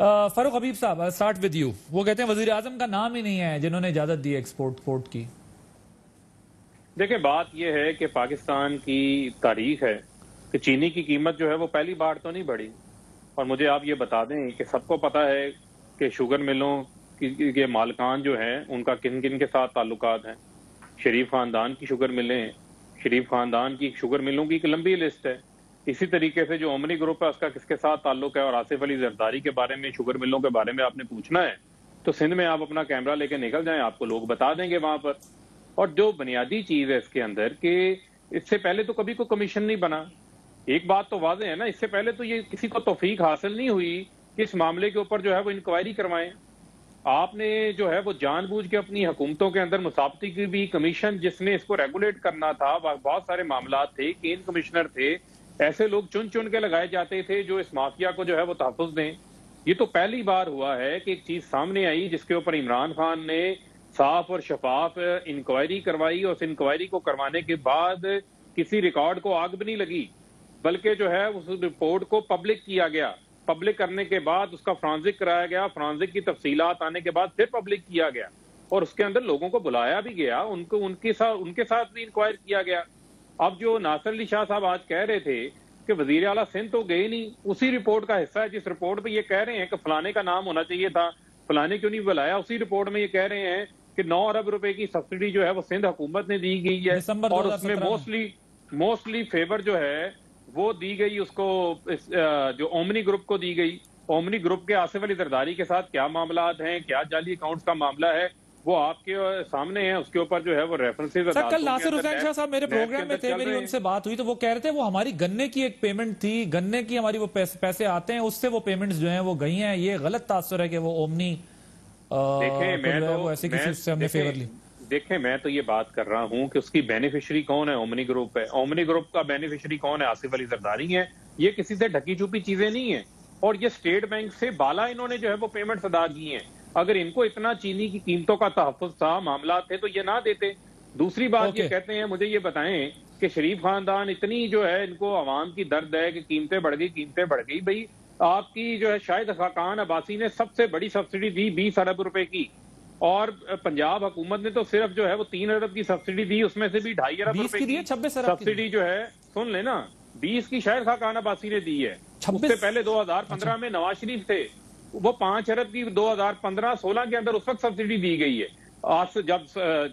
फारूक हबीब साहब, start with you. वो कहते हैं वजीर आजम का नाम ही नहीं है जिन्होंने इजाजत दी एक्सपोर्ट की। देखिए, बात यह है कि पाकिस्तान की तारीख है कि चीनी की कीमत जो है वो पहली बार तो नहीं बढ़ी। और मुझे आप ये बता दें कि सबको पता है कि शुगर मिलों के मालिकान जो हैं उनका किन किन के साथ ताल्लुकात हैं। शरीफ खानदान की शुगर मिलें हैं, शरीफ खानदान की शुगर मिलों की एक लंबी लिस्ट है। इसी तरीके से जो ओमनी ग्रुप है उसका किसके साथ ताल्लुक है। और आसिफ अली जरदारी के बारे में, शुगर मिलों के बारे में आपने पूछना है तो सिंध में आप अपना कैमरा लेकर निकल जाएं, आपको लोग बता देंगे वहां पर। और जो बुनियादी चीज है इसके अंदर कि इससे पहले तो कभी कोई कमीशन नहीं बना। एक बात तो वाज़ेह है ना, इससे पहले तो ये किसी को तौफीक हासिल नहीं हुई कि इस मामले के ऊपर जो है वो इंक्वायरी करवाएं। आपने जो है वो जानबूझ के अपनी हुकूमतों के अंदर मुसाफती की भी कमीशन जिसने इसको रेगुलेट करना था, बहुत सारे मामला थे, केन कमिश्नर थे, ऐसे लोग चुन चुन के लगाए जाते थे जो इस माफिया को जो है वो तहफ़्फ़ुज़ दें। ये तो पहली बार हुआ है कि एक चीज सामने आई जिसके ऊपर इमरान खान ने साफ और शफाफ इंक्वायरी करवाई और उस इंक्वायरी को करवाने के बाद किसी रिकॉर्ड को आग भी नहीं लगी, बल्कि जो है उस रिपोर्ट को पब्लिक किया गया। पब्लिक करने के बाद उसका फ्रांजिक कराया गया, फ्रांजिक की तफसीलात आने के बाद फिर पब्लिक किया गया और उसके अंदर लोगों को बुलाया भी गया, उनके साथ भी इंक्वायर किया गया। अब जो नासिर अली शाह साहब आज कह रहे थे कि वजीर आला सिंध तो गए नहीं, उसी रिपोर्ट का हिस्सा है जिस रिपोर्ट पे ये कह रहे हैं कि फलाने का नाम होना चाहिए था, फलाने क्यों नहीं बुलाया। उसी मुल्क में ये कह रहे हैं कि 9 अरब रुपए की सब्सिडी जो है वो सिंध हुकूमत ने दी गई है और उसमें मोस्टली फेवर जो है वो दी गई उसको जो ओमनी ग्रुप को दी गई। ओमनी ग्रुप के आसिफ अली जरदारी के साथ क्या मामलात हैं, क्या जाली अकाउंट्स का मामला है, वो आपके सामने है। उसके ऊपर जो है वो रेफरेंसेस कल नासिर हुसैन शाह साहब मेरे प्रोग्राम में थे, मेरी उनसे बात हुई तो वो कह रहे थे वो हमारी गन्ने की एक पेमेंट थी, गन्ने की हमारी वो पैसे आते हैं उससे वो पेमेंट्स जो हैं वो गई हैं। ये गलत तासुर है कि वो ओमनी ऐसे किसी से हमने फेवर ली। देखें, मैं तो ये बात कर रहा हूं कि उसकी बेनिफिशियरी कौन है, ओमनी ग्रुप है। ओमनी ग्रुप का बेनिफिशियरी कौन है, आसिफ अली जरदारी है। ये किसी से ढकी छुपी चीजें नहीं है और ये स्टेट बैंक से बाला इन्होंने जो है वो पेमेंट्स अदा की हैं। अगर इनको इतना चीनी की कीमतों का तहफ़्फ़ुज़ था, मामला थे, तो ये ना देते। दूसरी बात ये कहते हैं, मुझे ये बताएं कि शरीफ खानदान इतनी जो है इनको अवाम की दर्द है कि कीमतें बढ़ गई। भाई आपकी जो है शायद खाकान अब्बासी ने सबसे बड़ी सब्सिडी दी 20 अरब रुपए की और पंजाब हुकूमत ने तो सिर्फ जो है वो 3 अरब की सब्सिडी दी, उसमें से भी 2.5 अरब रुपए की सब्सिडी जो है, सुन लेना, 20 की शायद खाकान अब्बासी ने दी है। उससे पहले 2015 में नवाज शरीफ थे, वो 5 अरब की 2015-16 के अंदर उस वक्त सब्सिडी दी गई है। आज जब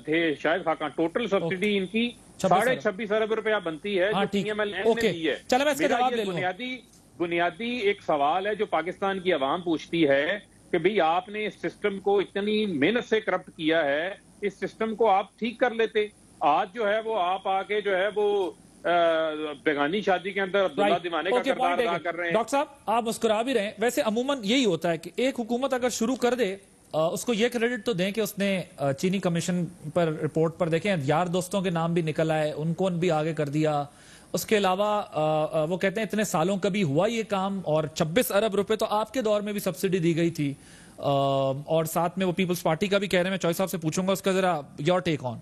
थे शायद खाकान, टोटल सब्सिडी इनकी 26.5 अरब रुपया बनती है जो PMLN ने दी है। बुनियादी एक सवाल है जो पाकिस्तान की आवाम पूछती है कि भाई आपने इस सिस्टम को इतनी मेहनत से करप्ट किया है, इस सिस्टम को आप ठीक कर लेते। आज जो है वो आप आके जो है वो बेगानी शादी के अंदर अब्दुल्ला दीवाने का किरदार अदा कर रहे हैं। डॉक्टर साहब आप मुस्कुरा भी रहे हैं, वैसे अमूमन यही होता है कि एक हुकूमत अगर शुरू कर दे उसको ये क्रेडिट तो दें कि उसने चीनी कमीशन पर रिपोर्ट पर देखें यार दोस्तों के नाम भी निकल आए, उनको भी आगे कर दिया। उसके अलावा वो कहते हैं इतने सालों कभी हुआ ये काम और 26 अरब रुपए तो आपके दौर में भी सब्सिडी दी गई थी और साथ में वो पीपल्स पार्टी का भी कह रहे हैं। मैं चॉइस साहब से पूछूंगा उसका जरा योर टेक ऑन।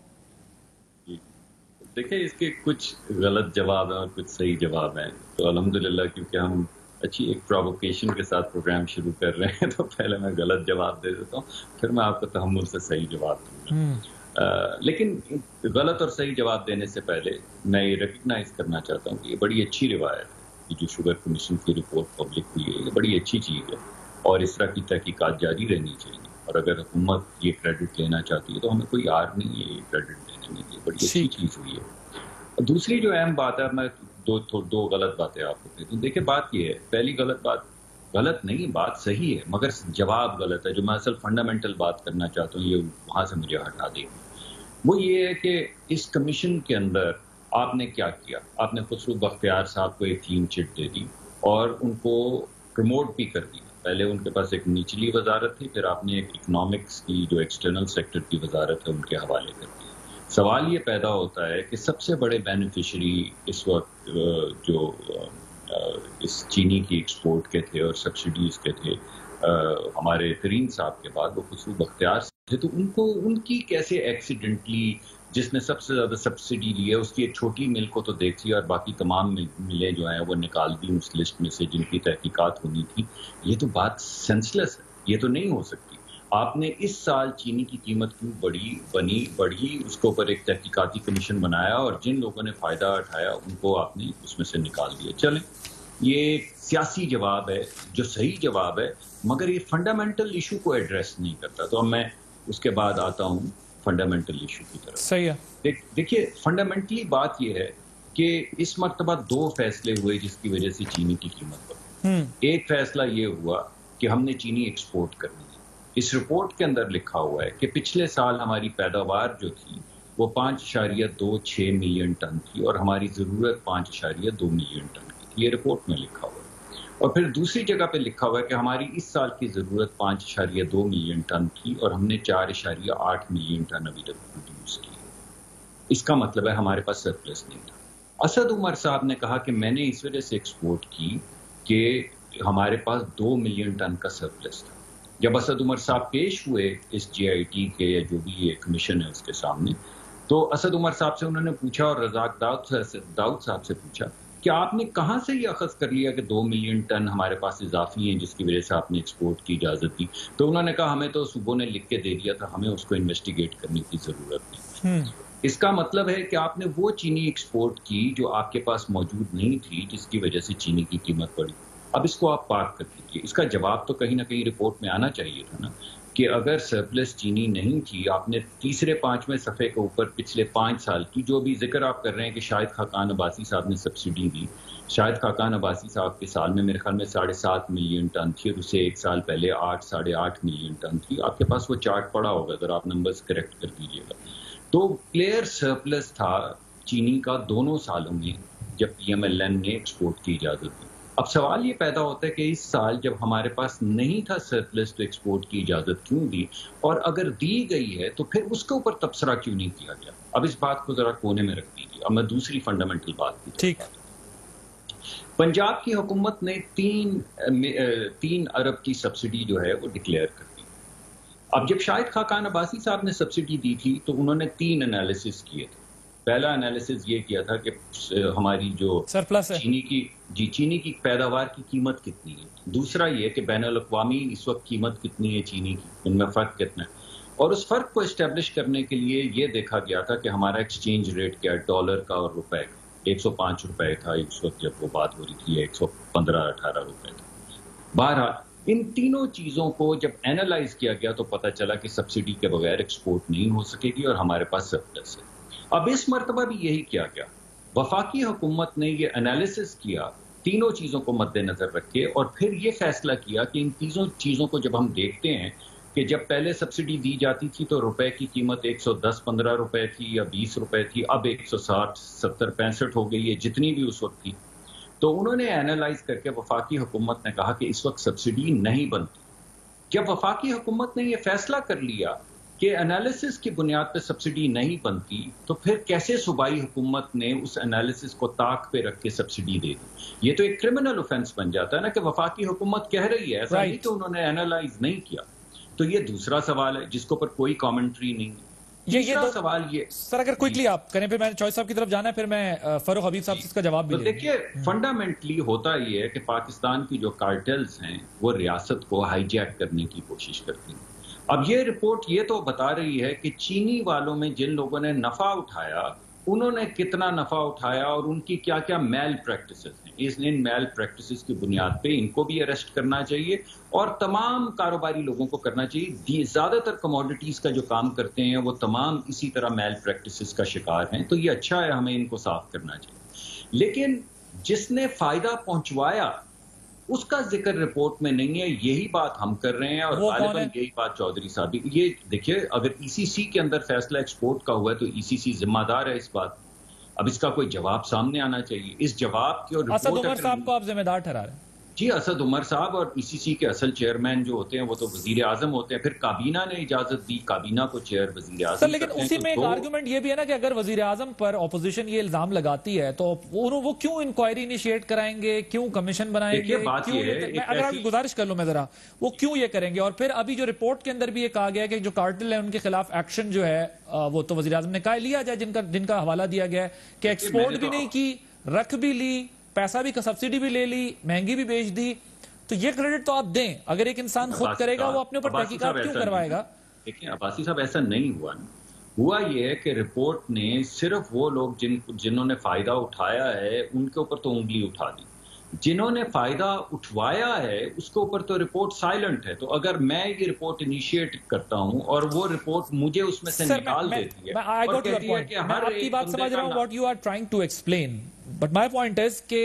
देखिए, इसके कुछ गलत जवाब हैं और कुछ सही जवाब हैं। तो अल्हम्दुलिल्लाह क्योंकि हम अच्छी एक प्रोवोकेशन के साथ प्रोग्राम शुरू कर रहे हैं तो पहले मैं गलत जवाब दे देता हूँ, फिर मैं आपको तहम्मुल से सही जवाब दूंगा। लेकिन गलत और सही जवाब देने से पहले मैं ये रिकग्नाइज करना चाहता हूँ कि ये बड़ी अच्छी रिवायत है कि जो शुगर कमीशन की रिपोर्ट पब्लिक हुई है, ये बड़ी अच्छी चीज़ है और इस तरह की तहकीकात जारी रहनी चाहिए। और अगर हुकूमत ये क्रेडिट लेना चाहती है तो हमें कोई आर नहीं है ये क्रेडिट लेने में, ये बड़ी अच्छी चीज़ हुई है। दूसरी जो अहम बात है, मैं दो गलत बातें आपको कहती हूँ। देखिए, बात ये है, पहली गलत नहीं, बात सही है मगर जवाब गलत है। जो मैं असल फंडामेंटल बात करना चाहता हूँ ये वहाँ से मुझे हटा दे, वो ये है कि इस कमीशन के अंदर आपने क्या किया। आपने खुसरू बख्तियार साहब को एक क्लीन चिट दे दी और उनको प्रमोट भी कर दिया। पहले उनके पास एक निचली वजारत थी, फिर आपने एक इकोनॉमिक्स की जो एक्सटर्नल सेक्टर की वजारत है उनके हवाले कर दी। सवाल ये पैदा होता है कि सबसे बड़े बेनिफिशरी इस वक्त जो इस चीनी की एक्सपोर्ट के थे और सब्सिडीज के थे हमारे तरीन साहब के बाद वो खुसरू बख्तियार थे, तो उनको उनकी कैसे एक्सीडेंटली जिसने सबसे ज्यादा सब्सिडी ली है उसकी एक छोटी मिल को तो देख लिया और बाकी तमाम मिलें जो हैं वो निकाल दी उस लिस्ट में से जिनकी तहकीकात होनी थी। ये तो बात सेंसलेस है, ये तो नहीं हो सकती। आपने इस साल चीनी की कीमत क्यों बढ़ी, उसके ऊपर एक तहकीकाती कमीशन बनाया और जिन लोगों ने फायदा उठाया उनको आपने उसमें से निकाल दिया। चलें, ये सियासी जवाब है जो सही जवाब है, मगर ये फंडामेंटल इशू को एड्रेस नहीं करता। तो अब मैं उसके बाद आता हूं फंडामेंटल इशू की तरफ। सही है। देखिए, फंडामेंटली बात यह है कि इस मर्तबा 2 फैसले हुए जिसकी वजह से चीनी की कीमत बढ़ी। एक फैसला ये हुआ कि हमने चीनी एक्सपोर्ट करनी है। इस रिपोर्ट के अंदर लिखा हुआ है कि पिछले साल हमारी पैदावार जो थी वो 5.26 मिलियन टन थी और हमारी जरूरत 5.2 मिलियन टन की थी। ये रिपोर्ट में लिखा हुआ है। और फिर दूसरी जगह पे लिखा हुआ है कि हमारी इस साल की जरूरत 5.2 मिलियन टन थी और हमने 4.8 मिलियन टन अभी तक प्रोड्यूस की। इसका मतलब है हमारे पास सरप्लस नहीं था। असद उमर साहब ने कहा कि मैंने इस वजह से एक्सपोर्ट की कि हमारे पास 2 मिलियन टन का सरप्लस था। जब असद उमर साहब पेश हुए इस GIT के या जो भी ये कमीशन है उसके सामने, तो असद उमर साहब से उन्होंने पूछा और रजाक दाऊद साहब से पूछा कि आपने कहां से ये अखज़ कर लिया कि 2 मिलियन टन हमारे पास इजाफी हैं जिसकी वजह से आपने एक्सपोर्ट की इजाजत दी। तो उन्होंने कहा हमें तो सूबों ने लिख के दे दिया था, हमें उसको इन्वेस्टिगेट करने की जरूरत नहीं। इसका मतलब है कि आपने वो चीनी एक्सपोर्ट की जो आपके पास मौजूद नहीं थी जिसकी वजह से चीनी की कीमत बढ़ी। अब इसको आप पाक कर दीजिए। इसका जवाब तो कहीं ना कहीं रिपोर्ट में आना चाहिए था ना कि अगर सरप्लस चीनी नहीं थी, आपने तीसरे 5वें सफ़े के ऊपर पिछले 5 साल की जो भी जिक्र आप कर रहे हैं कि शाहिद खाकान अब्बासी साहब ने सब्सिडी दी। शाहिद खाकान अब्बासी साहब के साल में मेरे ख्याल में 7.5 मिलियन टन थी और उससे 1 साल पहले 8-8.5 मिलियन टन थी। आपके पास वो चार्ट पड़ा होगा, अगर आप नंबर्स करेक्ट कर दीजिएगा। तो क्लियर सरप्लस था चीनी का दोनों सालों में जब PMLN ने एक्सपोर्ट की इजाजत दी। अब सवाल ये पैदा होता है कि इस साल जब हमारे पास नहीं था सरप्लस तो एक्सपोर्ट की इजाजत क्यों दी, और अगर दी गई है तो फिर उसके ऊपर तबसरा क्यों नहीं किया गया। अब इस बात को जरा कोने में रख दीजिए। अब मैं दूसरी फंडामेंटल बात की। ठीक। पंजाब की हुकूमत ने 3 अरब की सब्सिडी जो है वो डिक्लेयर कर दी। अब जब शाहिद खाकान अब्बासी साहब ने सब्सिडी दी थी तो उन्होंने 3 एनालिसिस किए थे। पहला एनालिसिस ये किया था कि हमारी जो सरप्लस है चीनी की पैदावार की कीमत कितनी है। दूसरा ये कि बैनुल अक़वामी इस वक्त कीमत कितनी है चीनी की, उनमें फ़र्क कितना है। और उस फ़र्क को इस्टेब्लिश करने के लिए ये देखा गया था कि हमारा एक्सचेंज रेट क्या है डॉलर का और रुपए का। 105 रुपए था उस वक्त जब वो बात हो रही थी, 115-18 रुपए था। बहरहाल इन तीनों चीज़ों को जब एनालाइज किया गया तो पता चला कि सब्सिडी के बगैर एक्सपोर्ट नहीं हो सकेगी और हमारे पास सरप्लस है। अब इस मर्तबा भी यही किया गया। वफाकी हुकूमत ने ये एनालिसिस किया तीनों चीज़ों को मद्देनजर रखे और फिर ये फैसला किया कि इन तीनों चीज़ों को जब हम देखते हैं कि जब पहले सब्सिडी दी जाती थी तो रुपए की कीमत 110-15 रुपए थी या 20 रुपए थी, अब 160, 70, 65 हो गई है जितनी भी उस वक्त थी। तो उन्होंने एनालाइज करके वफाकी हुकूमत ने कहा कि इस वक्त सब्सिडी नहीं बनती। जब वफाकी हुकूमत ने यह फैसला कर लिया कि एनालिसिस की बुनियाद पर सब्सिडी नहीं बनती तो फिर कैसे सूबाई हुकूमत ने उस एनालिसिस को ताक पे रख के सब्सिडी दे दी। ये तो एक क्रिमिनल ऑफेंस बन जाता है ना कि वफाकी हुकूमत कह रही है, ऐसा नहीं कि उन्होंने एनालाइज नहीं किया। तो ये दूसरा सवाल है जिसके ऊपर कोई कमेंट्री नहीं है। ये दो सवाल ये सर अगर क्विकली आप करें, फिर मैंने चॉइस साहब की तरफ जाना है, फिर मैं फरूख हबीब साहब से इसका जवाब भी तो देखिए फंडामेंटली होता ये है कि पाकिस्तान की जो कार्टेल्स हैं वो रियासत को हाईजैक करने की कोशिश करती हैं। अब ये रिपोर्ट ये तो बता रही है कि चीनी वालों में जिन लोगों ने नफा उठाया उन्होंने कितना नफा उठाया और उनकी क्या क्या मैल प्रैक्टिसेस हैं। इन मैल प्रैक्टिसेस की बुनियाद पे इनको भी अरेस्ट करना चाहिए और तमाम कारोबारी लोगों को करना चाहिए। ज्यादातर कमोडिटीज का जो काम करते हैं वो तमाम इसी तरह मैल प्रैक्टिसेस का शिकार हैं। तो ये अच्छा है, हमें इनको साफ करना चाहिए। लेकिन जिसने फायदा पहुंचवाया उसका जिक्र रिपोर्ट में नहीं है। यही बात हम कर रहे हैं और गालिबन यही बात चौधरी साहब भी। ये देखिए अगर ECC के अंदर फैसला एक्सपोर्ट का हुआ है तो ECC जिम्मेदार है इस बात। अब इसका कोई जवाब सामने आना चाहिए। इस जवाब की और असद उमर साहब को आप जिम्मेदार ठहरा रहे हैं? जी, असद उमर साहब और ईसीसी के असल चेयरमैन जो होते हैं वो तो वजीर आजम होते हैं, फिर काबीना ने इजाजत दी, काबीना को चेयर वजीर आजम सर लेकिन उसी में एक आर्गुमेंट ये भी है ना कि अगर वजीर आजम पर ऑपोजिशन ये इल्जाम लगाती है तो वो क्यों इंक्वायरी इनिशिएट कराएंगे, क्यों कमीशन बनाएंगे, बात क्यों ये है, अगर आप गुजारिश कर लो मैं जरा, वो क्यों ये करेंगे? और फिर अभी जो रिपोर्ट के अंदर भी ये कहा गया कि जो कार्टेल है उनके खिलाफ एक्शन जो है वो तो वजीर आजम ने कहा लिया जाए, जिनका हवाला दिया गया है कि एक्सपोर्ट भी नहीं की, रख भी ली, पैसा भी सब्सिडी भी ले ली, महंगी भी बेच दी, तो ये क्रेडिट तो आप दें। अगर एक इंसान खुद करेगा वो अपने ऊपर तहकीकात क्यों करवाएगा? देखिए अब्बासी साहब, ऐसा नहीं हुआ ना। हुआ ये है कि रिपोर्ट ने सिर्फ वो लोग जिन्होंने फायदा उठाया है उनके ऊपर तो उंगली उठा दी, जिन्होंने फायदा उठवाया है उसके ऊपर तो रिपोर्ट साइलेंट है। तो अगर मैं ये रिपोर्ट इनिशिएट करता हूं और वो रिपोर्ट मुझे उसमें से निकाल देती है और कहती है कि मैं आपकी बात समझ रहा हूं, what you are trying to explain, but my point is कि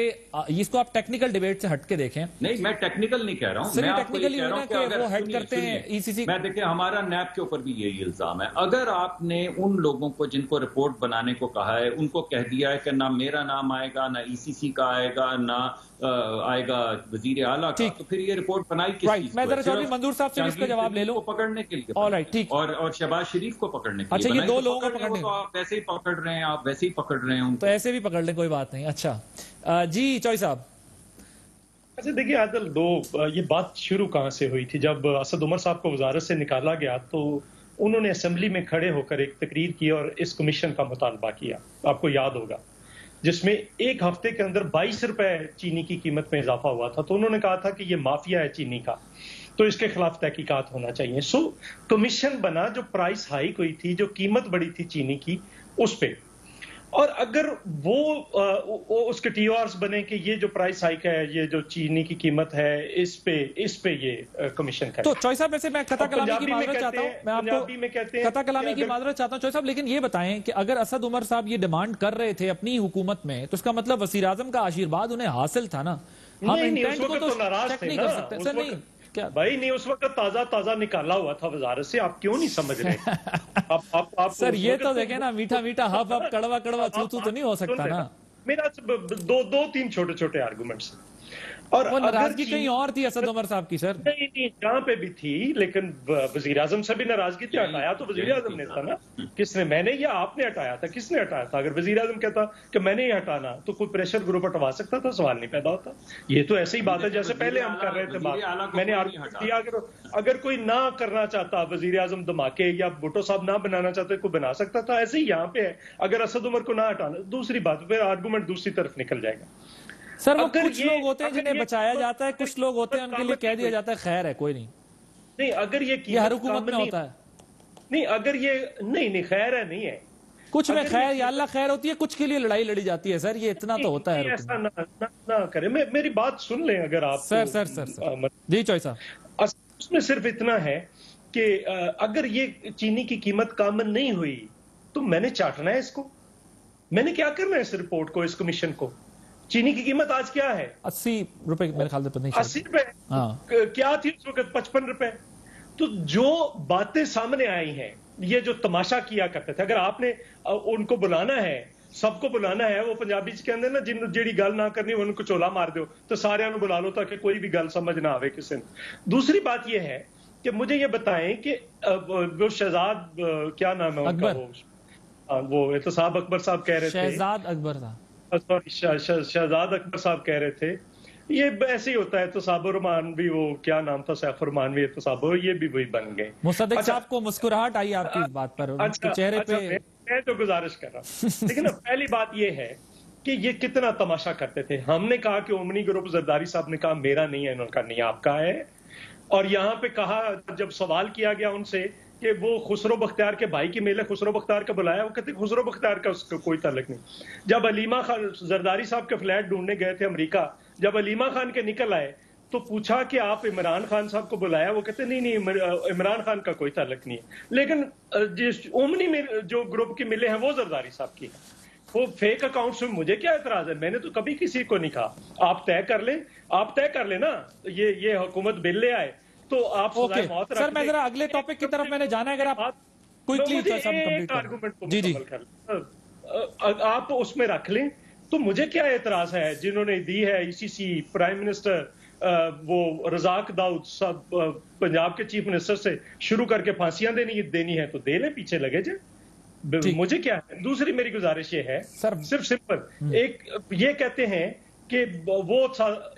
इसको आप टेक्निकल डिबेट से हटके देखें। नहीं, मैं टेक्निकल नहीं कह रहा हूं, मैं आपको ये कह रहा हूं कि अगर वो हेड करते हैं ईसीसी, मैं देखिए हमारा नैब के ऊपर भी यही इल्जाम है। अगर आपने उन लोगों को जिनको रिपोर्ट बनाने को कहा है उनको कह दिया है कि ना मेरा नाम आएगा, ना ईसीसी का आएगा, ना आएगा वजीर आला का, तो फिर ये रिपोर्ट बनाई किस चीज? मैं जरा चौधरी मंजूर साहब से इसका जवाब ले लूं। पकड़ने के लिए, ऑलराइट, ठीक, और शहबाज शरीफ को पकड़ने के लिए। अच्छा, ये दो लोगों को पकड़ने, तो आप वैसे ही पकड़ रहे हैं, आप वैसे ही पकड़ रहे हैं, तो ऐसे भी पकड़ लें, कोई बात नहीं। अच्छा जी चौई साहब। अच्छा देखिए आदिल, ये बात शुरू कहां से हुई थी? जब असद उमर साहब को वजारत से निकाला गया तो उन्होंने असेंबली में खड़े होकर एक तकरीर की और इस कमीशन का मुतालबा किया, आपको याद होगा, जिसमें एक हफ्ते के अंदर 22 रुपए चीनी की कीमत में इजाफा हुआ था। तो उन्होंने कहा था कि ये माफिया है चीनी का, तो इसके खिलाफ तहकीकात होना चाहिए। सो कमीशन बना, जो प्राइस हाइक हुई थी, जो कीमत बढ़ी थी चीनी की उस पे, और अगर वो उसके टीओआरस बने कि ये जो प्राइस हाइक है, ये जो चीनी की कीमत है, इस पे ये कमीशन करे। तो चौई साहब वैसे मैं कथा कलामी की माजरत चाहता हूं, मैं आपको कथा कलामी की माजरत चाहता हूं। चौई साहब लेकिन ये बताएं कि अगर असद उमर साहब ये डिमांड कर रहे थे अपनी हुकूमत में, तो इसका मतलब वजीर आजम का आशीर्वाद उन्हें हासिल था ना। हम इंटेंट को तो चेक नहीं कर सकते सर। नहीं क्या भाई, नहीं, उस वक्त ताजा निकाला हुआ था वजारत से, आप क्यों नहीं समझ रहे? आप सर ये तो देखें ना, मीठा मीठा हब हब, कड़वा कड़वा छू छू तो नहीं हो सकता ना। मेरा दो तीन छोटे आर्गुमेंट्स, और वो नाराजगी कहीं और थी असद उमर साहब की सर। नहीं, जहां पे भी थी, लेकिन वजीर आजम से भी नाराजगी थी। हटाया तो वजीर आजम ने था ना, किसने? मैंने या आपने हटाया था? किसने हटाया था? अगर वजीर आजम कहता कि मैंने ही हटाना, तो कोई प्रेशर ग्रुप हटवा सकता था, सवाल नहीं पैदा होता। ये तो ऐसी ही बात है जैसे पहले हम कर रहे थे बात। मैंने आर्गुमेंट किया, अगर कोई ना करना चाहता, वजीर आजम धमाके या भुट्टो साहब ना बनाना चाहते, कोई बना सकता था। ऐसे ही यहाँ पे है, अगर असद उमर को ना हटाना, दूसरी बात, फिर आर्गुमेंट दूसरी तरफ निकल जाएगा। सर वो कुछ लोग होते हैं जिन्हें बचाया जाता है, कुछ लोग होते हैं उनके लिए कह दिया जाता है खैर है, कोई नहीं। नहीं, अगर ये हर हुकूमत में होता है। नहीं, अगर ये नहीं खैर है, नहीं है, कुछ में खैर या अल्लाह खैर होती है, कुछ के लिए लड़ाई लड़ी जाती है सर, ये इतना तो होता है। ऐसा ना करें, मेरी बात सुन लें अगर आप। सर जी चौई साहब, उसमें सिर्फ इतना है कि अगर ये चीनी की कीमत कम नहीं हुई तो मैंने चाटना है इसको, मैंने क्या करना है इस रिपोर्ट को, इस कमीशन को। चीनी की कीमत आज क्या है? 80 रुपए मेरे ख्याल से, 80 रुपए। क्या थी उस वक्त? 55 रुपए। तो जो बातें सामने आई हैं, ये जो तमाशा किया करते थे, अगर आपने उनको बुलाना है, सबको बुलाना है, वो पंजाबी च कहते ना, जिन जेड़ी गल ना करनी उनको चोला मार दो, तो सारे बुला लो ताकि कोई भी गल समझ ना आवे किसी ने। दूसरी बात यह है कि मुझे ये बताएं कि वो शहजाद, क्या नाम है उनका, वो एहतसाब अकबर साहब कह रहे थे, शहजाद अकबर था, सॉरी शहजाद अकबर साहब कह रहे थे, ये ऐसे ही होता है। तो साबुर रहमान भी, वो क्या नाम था, सैफुर रहमान भी, तो साबुर, ये भी वही बन गए। मुसद्दिक साहब को मुस्कुराहट आई आपकी इस बात पर, उनके चेहरे पे। मैं तो गुजारिश कर रहा हूँ, लेकिन पहली बात ये है कि ये कितना तमाशा करते थे। हमने कहा कि ओमनी ग्रुप, जरदारी साहब ने कहा मेरा नहीं है, उनका नहीं आपका है। और यहाँ पे कहा, जब सवाल किया गया उनसे कि वो खुसरो बख्तियार के भाई की मेले खुसरो बख्तियार का बुलाया, वो कहते खुसरो बख्तियार का उसका कोई ताल्लुक नहीं। जब अलीमा खान जरदारी साहब के फ्लैट ढूंढने गए थे अमेरिका, जब अलीमा खान के निकल आए तो पूछा कि आप इमरान खान साहब को बुलाया, वो कहते नहीं इमरान खान का कोई ताल्लुक नहीं है। लेकिन जिस ओमनी में जो ग्रुप की मिले हैं वो जरदारी साहब की है, वो फेक अकाउंट से मुझे क्या एतराज है? मैंने तो कभी किसी को नहीं कहा। आप तय कर ले ना, ये हुकूमत बिल ले आए तो आप सर मैं जरा अगले टॉपिक की तरफ मैंने जाना है, अगर आप क्विकली आर्गुमेंट आप उसमें रख लें तो मुझे क्या एतराज है? जिन्होंने दी है ईसीसी, प्राइम मिनिस्टर, वो रजाक दाऊद साहब पंजाब के चीफ मिनिस्टर से शुरू करके फांसियां देनी है तो दे ले, पीछे लगे जाए, मुझे क्या है। दूसरी मेरी गुजारिश ये है सिर्फ सिंपल एक ये कहते हैं कि वो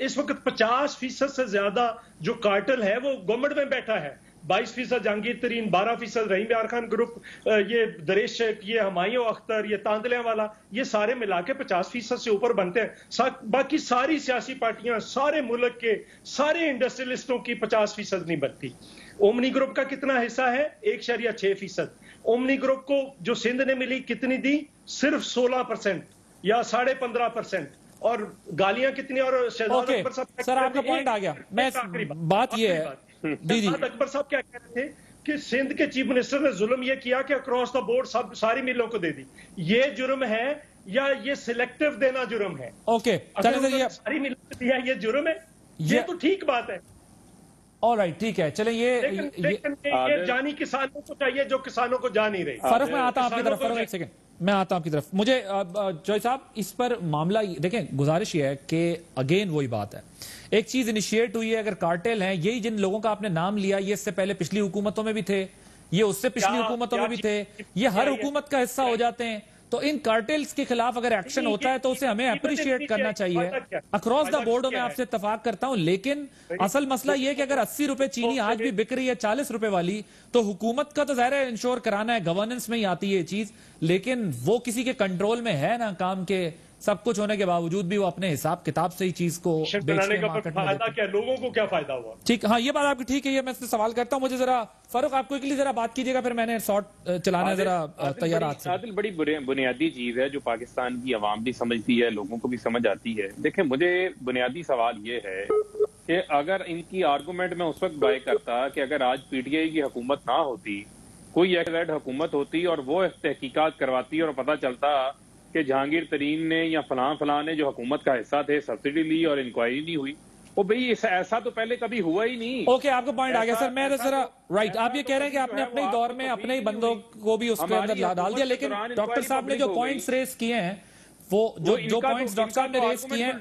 इस वक्त 50% से ज्यादा जो कार्टेल है वो गवर्नमेंट में बैठा है, 22% जहांगीर तरीन, 12% रहीम यार खान ग्रुप, ये दरेश शेख, ये हुमायूं अख्तर, ये तांदलिया वाला, ये सारे मिला के 50% से ऊपर बनते हैं। बाकी सारी सियासी पार्टियां, सारे मुल्क के सारे इंडस्ट्रियलिस्टों की 50% नहीं बनती। ओमनी ग्रुप का कितना हिस्सा है? 1.6%। ओमनी ग्रुप को जो सिंध ने मिली कितनी दी? सिर्फ 16% या 15.5%। और गालियां कितनी? और शहजाद अकबर साहब, सर आपका पॉइंट आ गया। मैं बात ये है शहजाद अकबर साहब क्या कह रहे थे कि सिंध के चीफ मिनिस्टर ने जुल्म यह किया कि अक्रॉस द बोर्ड सब सारी मिलों को दे दी। ये जुर्म है या ये सिलेक्टिव देना जुर्म है? ओके, अगर सारी मिलों को दिया ये जुर्म है, ये तो ठीक बात है। ऑलराइट, ठीक है, चलें लेकिन ये जानी किसानों को चाहिए जो किसानों को जा नहीं रही। फर्क मैं आता हूं आपकी तरफ, फर्क एक सेकंड मैं आता हूं आपकी तरफ। मुझे जॉय साहब इस पर मामला देखें, गुजारिश ये है कि अगेन वही बात है, एक चीज इनिशिएट हुई है, अगर कार्टेल हैं, यही जिन लोगों का आपने नाम लिया, ये इससे पहले पिछली हुकूमतों में भी थे, ये उससे पिछली हुकूमतों में भी थे, ये हर हुकूमत का हिस्सा हो जाते हैं। तो इन कार्टेल्स के खिलाफ अगर एक्शन होता है तो उसे हमें अप्रिशिएट करना चाहिए। अक्रॉस द बोर्ड में आपसे इत्तेफाक करता हूं, लेकिन असल मसला यह है कि अगर 80 रुपए चीनी आज भी बिक रही है 40 रुपए वाली, तो हुकूमत का तो ज़ाहिर है इंश्योर कराना है, गवर्नेंस में ही आती है ये चीज, लेकिन वो किसी के कंट्रोल में है ना काम के, सब कुछ होने के बावजूद भी वो अपने हिसाब किताब से ही चीज को बनाने का फायदा क्या, लोगों को क्या फायदा हुआ? ठीक, हाँ ये बात आपकी ठीक है, ये मैं सवाल करता हूं। मुझे जरा फारूक आपको के लिए जरा बात कीजिएगा, फिर मैंने शॉर्ट चलाना जरा तैयार। आदिल, बड़ी बुनियादी चीज है जो पाकिस्तान की आवाम भी समझती है, लोगों को भी समझ आती है। देखें, मुझे बुनियादी सवाल ये है कि अगर इनकी आर्गूमेंट में उस वक्त बाय करता कि अगर आज पीटीआई की हुकूमत ना होती, कोई एक हुकूमत होती और वो तहकीकात करवाती और पता चलता कि जहांगीर तरीन ने या फलां ने जो हुकूमत का हिस्सा थे सब्सिडी ली और इंक्वायरी नहीं हुई, वो भाई ऐसा तो पहले कभी हुआ ही नहीं। ओके, आपको पॉइंट आ गया सर। मैं जरा राइट, आप ये कह रहे हैं कि आपने अपने दौर में अपने ही बंदों को भी उसके अंदर डाल दिया, लेकिन डॉक्टर साहब ने जो पॉइंट्स रेस किए हैं, वो जो पॉइंट्स डॉक्टर साहब ने रेस किए हैं